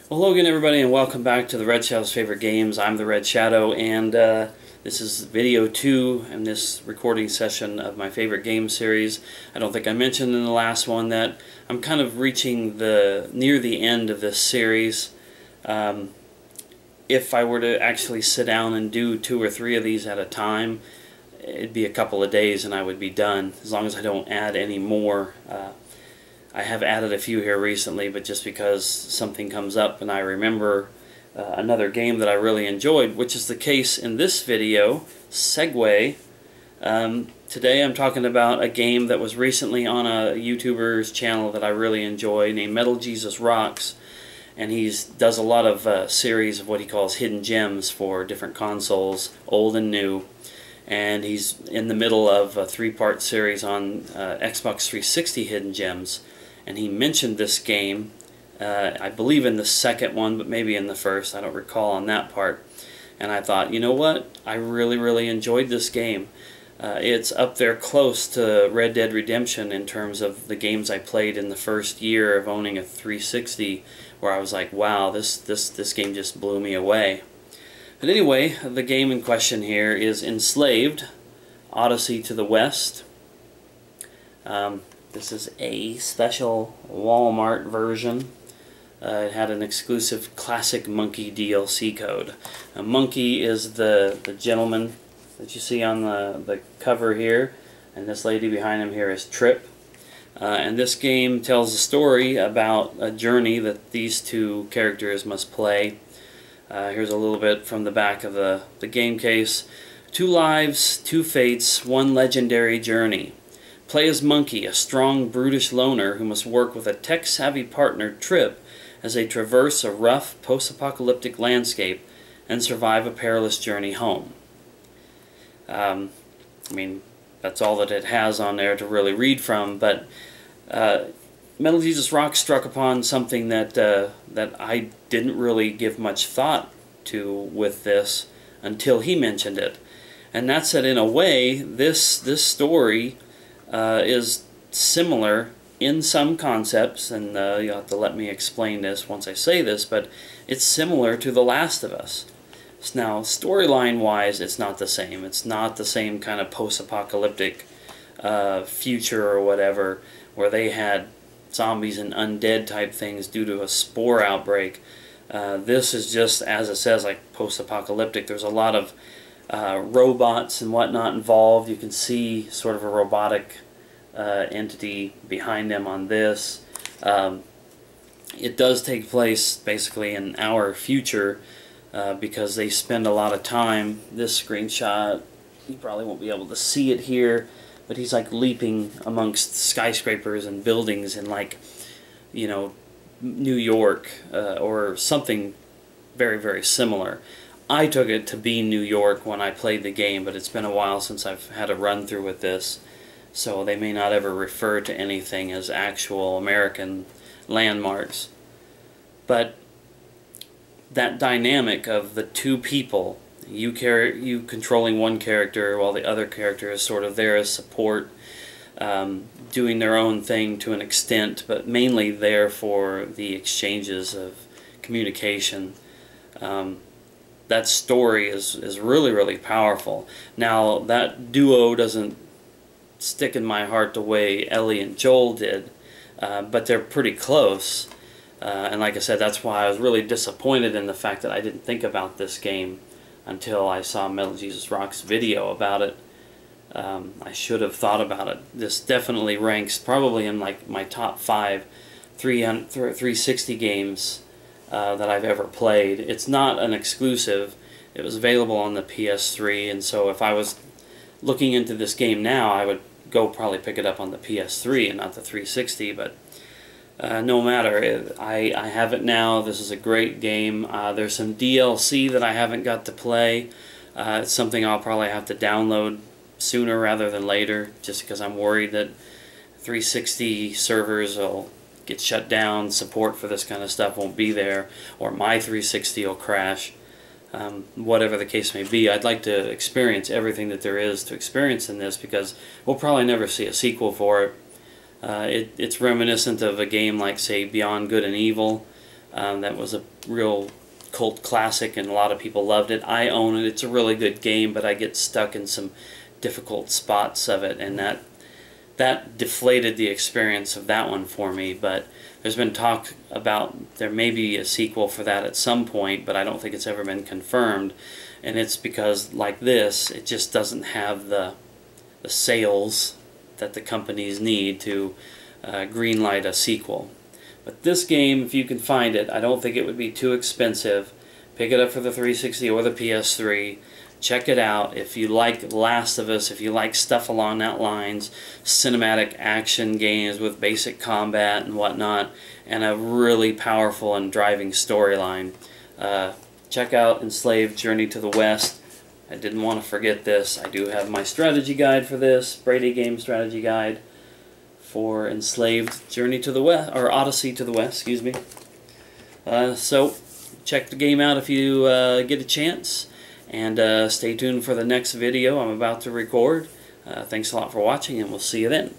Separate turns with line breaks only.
Well, hello again, everybody, and welcome back to the Red Shadow's Favorite Games. I'm the Red Shadow, and this is video 2 in this recording session of my favorite game series. I don't think I mentioned in the last one that I'm kind of reaching near the end of this series. If I were to actually sit down and do 2 or 3 of these at a time, it'd be a couple of days and I would be done, as long as I don't add any more. I have added a few here recently, but just because something comes up and I remember another game that I really enjoyed, which is the case in this video, Segue. Today I'm talking about a game that was recently on a YouTuber's channel that I really enjoy, named Metal Jesus Rocks, and he does a lot of series of what he calls hidden gems for different consoles, old and new. And he's in the middle of a 3-part series on Xbox 360 hidden gems. And he mentioned this game, I believe in the second one, but maybe in the first, I don't recall on that part. And I thought, you know what, I really enjoyed this game. It's up there close to Red Dead Redemption in terms of the games I played in the first year of owning a 360, where I was like, wow, this game just blew me away. But anyway, the game in question here is Enslaved, Odyssey to the West. This is a special Walmart version. It had an exclusive Classic Monkey DLC code. Monkey is the gentleman that you see on the cover here, and this lady behind him here is Trip. And this game tells a story about a journey that these two characters must play. Here's a little bit from the back of the game case. 2 lives, 2 fates, 1 legendary journey. Play as Monkey, a strong, brutish loner who must work with a tech-savvy partner, Trip, as they traverse a rough, post-apocalyptic landscape and survive a perilous journey home. I mean, that's all that it has on there to really read from, but Metal Jesus Rock struck upon something that I didn't really give much thought to with this until he mentioned it, and that's that in a way this story is similar in some concepts, and you'll have to let me explain this once I say this, but it's similar to The Last of Us. Now, storyline-wise, it's not the same. It's not the same kind of post-apocalyptic future or whatever, where they had zombies and undead type things due to a spore outbreak. This is just, as it says, like post-apocalyptic. There's a lot of robots and whatnot involved. You can see sort of a robotic entity behind them on this. It does take place basically in our future because they spend a lot of time. This screenshot, you probably won't be able to see it here, but he's like leaping amongst skyscrapers and buildings in, like, you know, New York or something very similar. I took it to be New York when I played the game, but it's been a while since I've had a run through with this, so they may not ever refer to anything as actual American landmarks. But that dynamic of the 2 people, you controlling one character while the other character is sort of there as support, doing their own thing to an extent, but mainly there for the exchanges of communication. That story is really powerful. Now, that duo doesn't stick in my heart the way Ellie and Joel did, but they're pretty close. And like I said, that's why I was really disappointed in the fact that I didn't think about this game until I saw Metal Jesus Rock's video about it. I should have thought about it. This definitely ranks probably in like my top 5 360 games that I've ever played. It's not an exclusive. It was available on the PS3, and so if I was looking into this game now, I would go probably pick it up on the PS3 and not the 360, but no matter, I have it now. This is a great game. There's some DLC that I haven't got to play. It's something I'll probably have to download sooner rather than later, just because I'm worried that 360 servers will get shut down, support for this kind of stuff won't be there, or my 360 will crash. Whatever the case may be, I'd like to experience everything that there is to experience in this, because we'll probably never see a sequel for it. It's reminiscent of a game like, say, Beyond Good and Evil, That was a real cult classic, and a lot of people loved it. I own it. It's a really good game, but I get stuck in some difficult spots of it, and that deflated the experience of that one for me. But there's been talk about there may be a sequel for that at some point, but I don't think it's ever been confirmed. And it's because, like this, it just doesn't have the sales that the companies need to greenlight a sequel. But this game, if you can find it, I don't think it would be too expensive. Pick it up for the 360 or the PS3. Check it out. If you like Last of Us, if you like stuff along that lines, cinematic action games with basic combat and whatnot, and a really powerful and driving storyline, check out Enslaved: Journey to the West. I didn't want to forget this. I do have my strategy guide for this, Brady Game Strategy Guide for Enslaved: Journey to the West, or Odyssey to the West, excuse me. So check the game out if you get a chance, and stay tuned for the next video I'm about to record. Thanks a lot for watching, and we'll see you then.